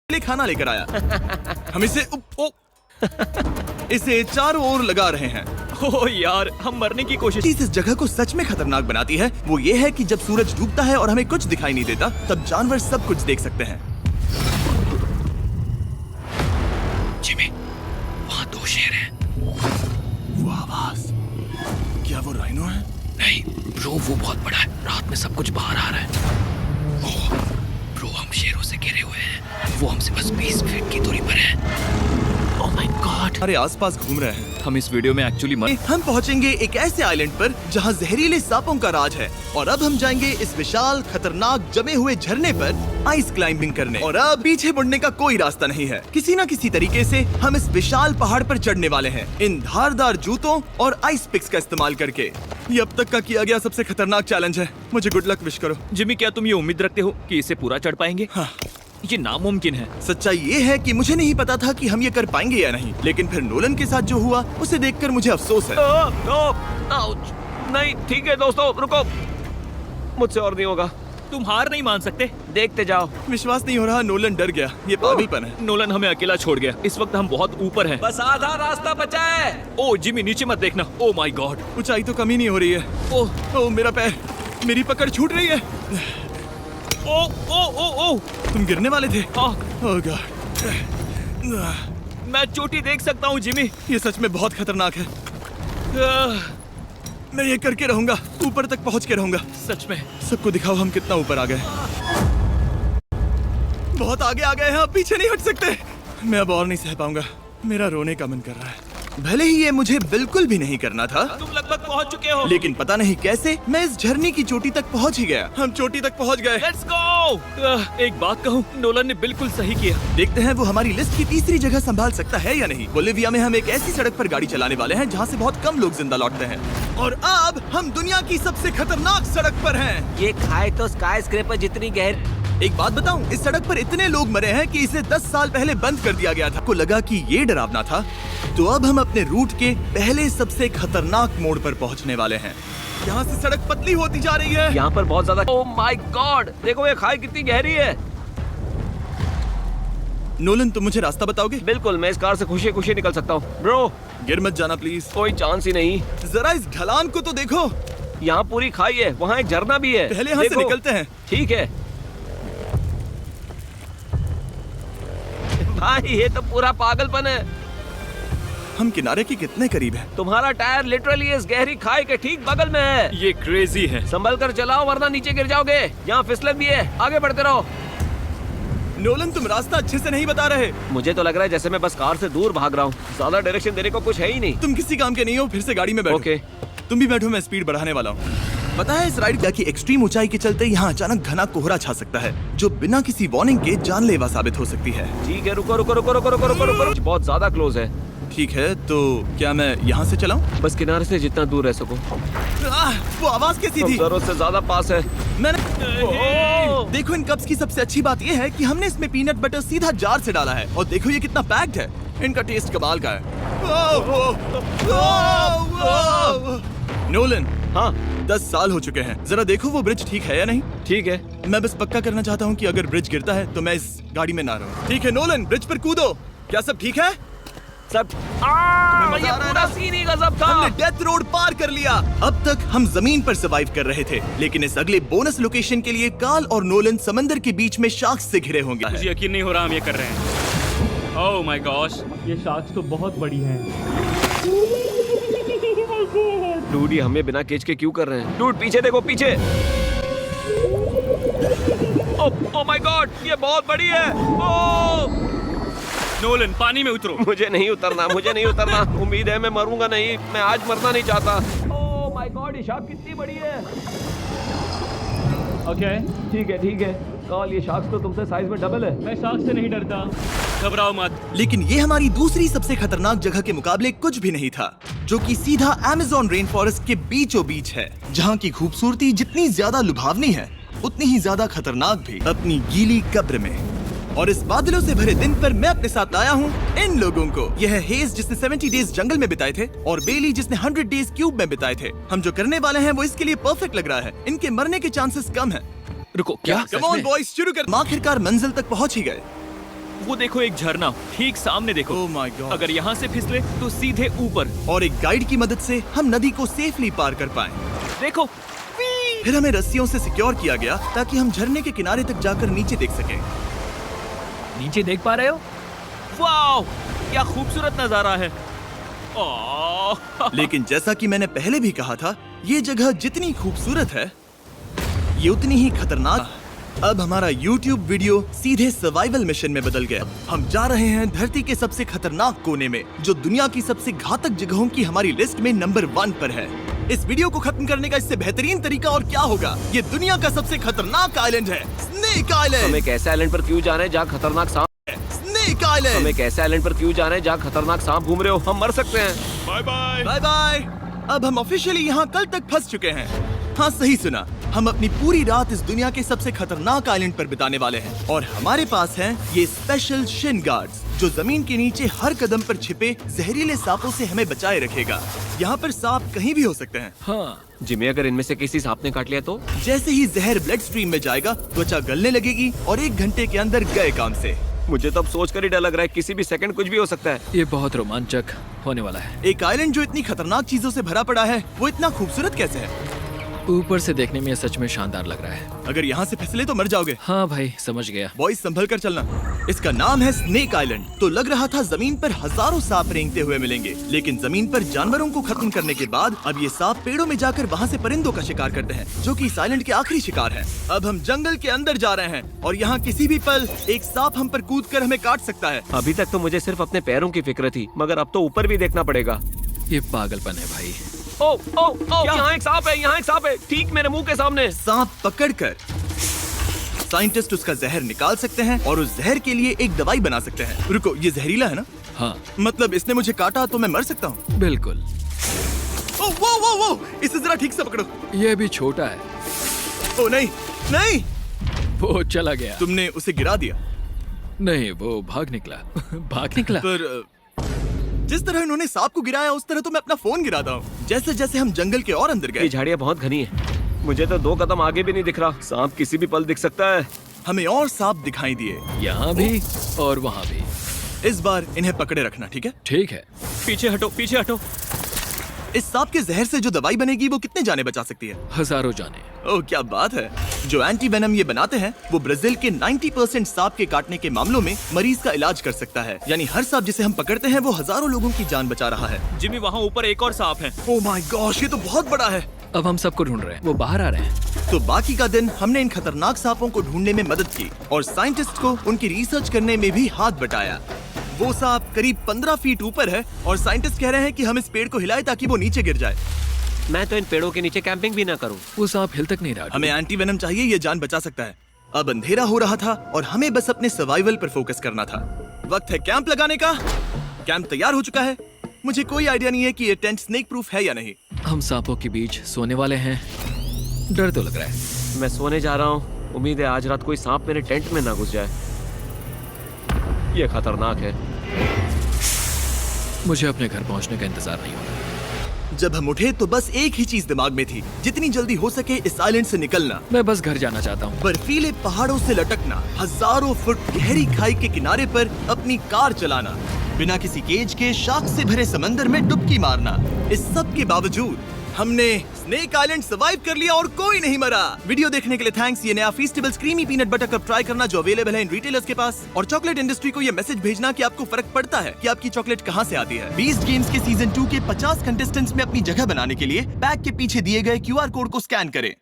लिए खाना लेकर आया। हम इसे इसे चारों ओर लगा रहे हैं। ओह यार, हम मरने की कोशिश। चीज इस जगह को सच में खतरनाक बनाती है वो ये है कि जब सूरज डूबता है और हमें कुछ दिखाई नहीं देता, तब जानवर सब कुछ देख सकते हैं। जिमी, वहाँ 2 शेर हैं। वो आवाज, क्या वो राइनो है? नहीं ब्रो, वो बहुत बड़ा है। रात में सब कुछ बाहर आ रहा है। ओह ब्रो, हम शेरों से घिरे हुए हैं। वो हमसे बस 20 फीट की दूरी पर है। ओह माय गॉड, हमारे आसपास घूम रहे हैं। हम इस वीडियो में एक्चुअली हम पहुंचेंगे एक ऐसे आइलैंड पर जहां जहरीले सांपों का राज है। और अब हम जाएंगे इस विशाल खतरनाक जमे हुए झरने पर आइस क्लाइंबिंग करने। और अब पीछे मुड़ने का कोई रास्ता नहीं है। किसी न किसी तरीके से हम इस विशाल पहाड़ पर चढ़ने वाले हैं, इन धारदार जूतों और आइस पिक्स का इस्तेमाल करके। ये अब तक का किया गया सबसे खतरनाक चैलेंज है। मुझे गुड लक विश करो। जिमी, क्या तुम ये उम्मीद रखते हो कि इसे पूरा चढ़ पाएंगे? हाँ। ये नामुमकिन है। सच्चाई ये है कि मुझे नहीं पता था कि हम ये कर पाएंगे या नहीं, लेकिन फिर नोलन के साथ जो हुआ उसे देखकर मुझे अफसोस है। नहीं ठीक है दोस्तों, रुको, मुझसे और नहीं होगा। तुम हार नहीं मान सकते, देखते जाओ। विश्वास नहीं हो रहा, नोलन डर गया। ये पागलपन है। नोलन हमें अकेला छोड़ गया। इस वक्त हम बहुत ऊपर हैं। बस आधा रास्ता बचा है। ओह जिमी, नीचे मत देखना। ओह माय गॉड, ऊंचाई तो कमी नहीं हो रही है। ओह मेरा पैर, मेरी पकड़ छूट रही है। ओह ओह ओह ओह, तुम गिरने वाले थे। ओह गॉड, मैं चोटी देख सकता हूँ जिमी। ये सच में बहुत खतरनाक है। मैं ये करके रहूंगा, ऊपर तक पहुंच के रहूंगा। सच में। सबको दिखाओ हम कितना ऊपर आ गए। बहुत आगे आ गए हैं, अब पीछे नहीं हट सकते। मैं अब और नहीं सह पाऊंगा। मेरा रोने का मन कर रहा है। भले ही ये मुझे बिल्कुल भी नहीं करना था, तुम लगभग पहुंच चुके हो। लेकिन पता नहीं कैसे मैं इस झरने की चोटी तक पहुंच ही गया। हम चोटी तक पहुंच गए। Let's go. एक बात कहूँ, नोलन ने बिल्कुल सही किया। देखते हैं वो हमारी लिस्ट की तीसरी जगह संभाल सकता है या नहीं। बोलिविया में हम एक ऐसी सड़क पर गाड़ी चलाने वाले हैं जहाँ से बहुत कम लोग जिंदा लौटते हैं। और अब हम दुनिया की सबसे खतरनाक सड़क पर हैं। ये खाई तो स्काई स्क्रैपर जितनी गहरी। एक बात बताऊं, इस सड़क पर इतने लोग मरे हैं कि इसे 10 साल पहले बंद कर दिया गया था। को लगा कि ये डरावना था, तो अब हम अपने रूट के पहले सबसे खतरनाक मोड़ पर पहुंचने वाले हैं। यहाँ से सड़क पतली होती जा रही है। यहाँ पर बहुत ज्यादा। ओह माय गॉड, देखो ये खाई कितनी गहरी है। नोलन, तुम मुझे रास्ता बताओगे? बिल्कुल, मैं इस कार से खुशी खुशी निकल सकता हूँ। ब्रो, गिर मत जाना प्लीज। कोई चांस ही नहीं। जरा इस ढलान को तो देखो। यहाँ पूरी खाई है, वहाँ एक झरना भी है। पहले यहाँ से देखो। निकलते हैं। ठीक है भाई, ये तो पूरा पागलपन है। हम किनारे के कितने करीब हैं? तुम्हारा टायर लिटरली इस गहरी खाई के ठीक बगल में है। ये क्रेजी है। संभल कर चलाओ वरना नीचे गिर जाओगे। यहाँ फिसलन भी है, आगे बढ़ते रहो। नोलन, तुम रास्ता अच्छे से नहीं बता रहे। मुझे तो लग रहा है जैसे मैं बस कार से दूर भाग रहा हूँ। ज्यादा डायरेक्शन देने को कुछ है ही नहीं। तुम किसी काम के नहीं हो, फिर से गाड़ी में बैठो। ओके। तुम भी बैठो, मैं स्पीड बढ़ाने वाला हूँ। पता है, इस राइड की एक्सट्रीम ऊंचाई के चलते यहाँ अचानक घना कोहरा छा सकता है, जो बिना किसी वार्निंग के जानलेवा साबित हो सकती है। ठीक है, रुको रुको रुको रुको रुको रुको रुको। बहुत ज्यादा क्लोज है। ठीक है, तो क्या मैं यहाँ से चलाऊं? बस किनारे से जितना दूर रह सको। वो आवाज कैसी थी? जरूरत से ज्यादा पास है। मैंने देखो, इन कप्स की सबसे अच्छी बात ये है कि हमने इसमें पीनट बटर सीधा जार से डाला है। और देखो ये कितना पैक्ड है। इनका टेस्ट कमाल का है। नोलन, हाँ 10 साल हो चुके हैं। जरा देखो वो ब्रिज ठीक है या नहीं। ठीक है। मैं बस पक्का करना चाहता हूँ कि अगर ब्रिज गिरता है तो मैं इस गाड़ी में ना रहूं। ठीक है नोलन, ब्रिज पर कूदो। क्या सब ठीक है? सब मजा ये आ रहा है पूरा ना? सीन ही गजब था। हमने डेथ रोड पार कर लिया। अब तक हम जमीन पर सर्वाइव कर रहे थे, लेकिन इस अगले बोनस लोकेशन के लिए कार्ल और नोलन समंदर के बीच में शार्क्स से घिरे होंगे। मुझे यकीन नहीं हो रहा हम ये कर रहे हैं। ओह माय गॉश, ये शार्क्स तो बहुत बड़ी हैं। डूड, ये हमें बिना केज के क्यों कर रहे हैं? डूड पीछे देखो, पीछे। ओह माय गॉड, ये बहुत बड़ी है। ओह नोलन, पानी में उतरो। मुझे नहीं उतरना, मुझे नहीं उतरना। उम्मीद है मैं मरूंगा नहीं। मैं आज मरना नहीं चाहता। ओह माय गॉड, ये शार्क कितनी बड़ी है। ओके, ठीक है ठीक है। कार्ल, ये शार्क्स तो तुमसे साइज में डबल है। मैं शार्क से नहीं डरता, घबराओ मत। लेकिन ये हमारी दूसरी सबसे खतरनाक जगह के मुकाबले कुछ भी नहीं था, जो कि सीधा अमेज़न रेन फॉरेस्ट के बीचों बीच है, जहाँ की खूबसूरती जितनी ज्यादा लुभावनी है, उतनी ही ज्यादा खतरनाक भी अपनी गीली कब्र में। और इस बादलों से भरे दिन पर मैं अपने साथ लाया हूँ इन लोगों को। यह है हेज, जिसने 70 डेज जंगल में बिताए थे, और बेली, जिसने 100 डेज क्यूब में बिताए थे। हम जो करने वाले हैं वो इसके लिए परफेक्ट लग रहा है। इनके मरने के चांसेस कम हैं। रुको, क्या? कम ऑन बॉयज, शुरू कर। आखिरकार मंजिल तक पहुंच ही गए। वो देखो एक झरना ठीक सामने देखो। Oh my God. अगर यहाँ से फिसले तो सीधे ऊपर। और एक गाइड की मदद से हम नदी को सेफली पार कर पाएं। देखो फिर हमें रस्सियों से सिक्योर किया गया ताकि हम झरने के किनारे तक जाकर नीचे देख सकें। नीचे देख पा रहे हो? वाओ, क्या खूबसूरत नजारा है। ओह, लेकिन जैसा कि मैंने पहले भी कहा था, ये जगह जितनी खूबसूरत है, ये उतनी ही खतरनाक। अब हमारा YouTube वीडियो सीधे सर्वाइवल मिशन में बदल गया। हम जा रहे हैं धरती के सबसे खतरनाक कोने में, जो दुनिया की सबसे घातक जगहों की हमारी लिस्ट में नंबर 1 पर है। इस वीडियो को खत्म करने का इससे बेहतरीन तरीका और क्या होगा? ये दुनिया का सबसे खतरनाक आइलैंड है, स्नेक हम आइलैंड। एक ऐसे आइलैंड पर क्यों जा रहे हैं जहाँ खतरनाक सांप? स्नेक हम आइलैंड। एक ऐसे आइलैंड पर क्यों जा रहे हैं जहाँ खतरनाक सांप घूम रहे हो? हम मर सकते हैं। Bye bye. Bye bye. अब हम ऑफिशियली यहाँ कल तक फंस चुके हैं। हाँ, सही सुना। हम अपनी पूरी रात इस दुनिया के सबसे खतरनाक आइलैंड पर बिताने वाले हैं और हमारे पास हैं ये स्पेशल शिन गार्ड्स, जो जमीन के नीचे हर कदम पर छिपे जहरीले सांपों से हमें बचाए रखेगा। यहाँ पर सांप कहीं भी हो सकते हैं। हाँ, जिमी, अगर इनमें से किसी सांप ने काट लिया तो? जैसे ही जहर ब्लड स्ट्रीम में जाएगा, त्वचा गलने लगेगी और 1 घंटे के अंदर गए काम से। मुझे तो अब सोच कर ही डर लग रहा है, किसी भी सेकंड कुछ भी हो सकता है। ये बहुत रोमांचक होने वाला है। एक आइलैंड जो इतनी खतरनाक चीजों से भरा पड़ा है, वो इतना खूबसूरत कैसे है? ऊपर से देखने में ये सच में शानदार लग रहा है। अगर यहाँ से फिसले तो मर जाओगे। हाँ भाई, समझ गया। बॉयज, संभल कर चलना। इसका नाम है स्नेक आइलैंड। तो लग रहा था जमीन पर हजारों सांप रेंगते हुए मिलेंगे, लेकिन जमीन पर जानवरों को खत्म करने के बाद अब ये सांप पेड़ों में जाकर वहाँ से परिंदों का शिकार करते हैं, जो कि इस आइलैंड के आखिरी शिकार हैं। अब हम जंगल के अंदर जा रहे हैं और यहाँ किसी भी पल एक सांप हम पर कूद कर हमें काट सकता है। अभी तक तो मुझे सिर्फ अपने पैरों की फिक्र थी, मगर अब तो ऊपर भी देखना पड़ेगा। ये पागलपन है भाई। ओ ओ ओ, यहाँ एक सांप है, यहाँ एक सांप है, ठीक मेरे मुंह के सामने। सांप पकड़कर साइंटिस्ट उसका जहर निकाल सकते हैं और उस जहर के लिए एक दवाई बना सकते हैं। रुको, ये जहरीला है ना? हाँ, मतलब इसने मुझे काटा तो मैं मर सकता हूँ? बिल्कुल। ओ, वो, इसे जरा ठीक से पकड़ो। ये भी छोटा है। ओ नहीं, नहीं, वो चला गया। तुमने उसे गिरा दिया। नहीं, वो भाग निकला। भाग निकला। पर जिस तरह इन्होंने सांप को गिराया, उस तरह तो मैं अपना फोन गिराता हूँ। जैसे जैसे हम जंगल के और अंदर ये गए, झाड़ियाँ बहुत घनी है, मुझे तो 2 कदम आगे भी नहीं दिख रहा। सांप किसी भी पल दिख सकता है। हमें और सांप दिखाई दिए। यहाँ भी और वहाँ भी। इस बार इन्हें पकड़े रखना, ठीक है? ठीक है। पीछे हटो, पीछे हटो। इस सांप के जहर से जो दवाई बनेगी, वो कितने जाने बचा सकती है? हजारों जाने। ओह, क्या बात है। जो एंटी वेनम ये बनाते हैं, वो ब्राजील के 90% सांप के काटने के मामलों में मरीज का इलाज कर सकता है। यानी हर सांप जिसे हम पकड़ते हैं, वो हजारों लोगों की जान बचा रहा है। जिमी, वहाँ ऊपर एक और सांप है। ओह माय गॉश, ये तो बहुत बड़ा है। अब हम सबको ढूंढ रहे हैं। वो बाहर आ रहे हैं। तो बाकी का दिन हमने इन खतरनाक सांपों को ढूंढने में मदद की और साइंटिस्ट को उनकी रिसर्च करने में भी हाथ बटाया। वो सांप करीब 15 फीट ऊपर है और साइंटिस्ट कह रहे हैं कि हम इस पेड़ को हिलाएं ताकि वो नीचे गिर जाए। मैं तो इन पेड़ों के नीचे कैंपिंग भी ना करूं। वो सांप हिल तक नहीं रहा। हमें एंटी वेनम चाहिए, ये जान बचा सकता है। अब अंधेरा हो रहा था और हमें बस अपने सर्वाइवल पर फोकस करना था। वक्त है कैंप लगाने का। कैंप तैयार हो चुका है। मुझे कोई आइडिया नहीं है कि ये टेंट स्नेक प्रूफ है या नहीं। हम सांपों के बीच सोने वाले हैं। डर तो लग रहा है। मैं सोने जा रहा हूँ। उम्मीद है आज रात कोई सांप मेरे टेंट में ना घुस जाए। ये खतरनाक है। मुझे अपने घर पहुंचने का इंतजार नहीं हो रहा। जब हम उठे तो बस एक ही चीज दिमाग में थी, जितनी जल्दी हो सके इस आइलैंड से निकलना। मैं बस घर जाना चाहता हूँ। बर्फीले पहाड़ों से लटकना, हजारों फुट गहरी खाई के किनारे पर अपनी कार चलाना, बिना किसी केज के शार्क से भरे समंदर में डुबकी मारना। इस सब के बावजूद हमने स्नेक आइलैंड सर्वाइव कर लिया और कोई नहीं मरा। वीडियो देखने के लिए थैंक्स। ये नया Feastables creamy peanut butter cup try करना, जो अवेलेबल है इन रिटेलर्स के पास। और चॉकलेट इंडस्ट्री को ये मैसेज भेजना कि आपको फर्क पड़ता है कि आपकी चॉकलेट कहाँ से आती है। बीस्ट गेम्स के सीजन 2 के 50 कंटेस्टेंट्स में अपनी जगह बनाने के लिए पैक के पीछे दिए गए QR कोड को स्कैन करें।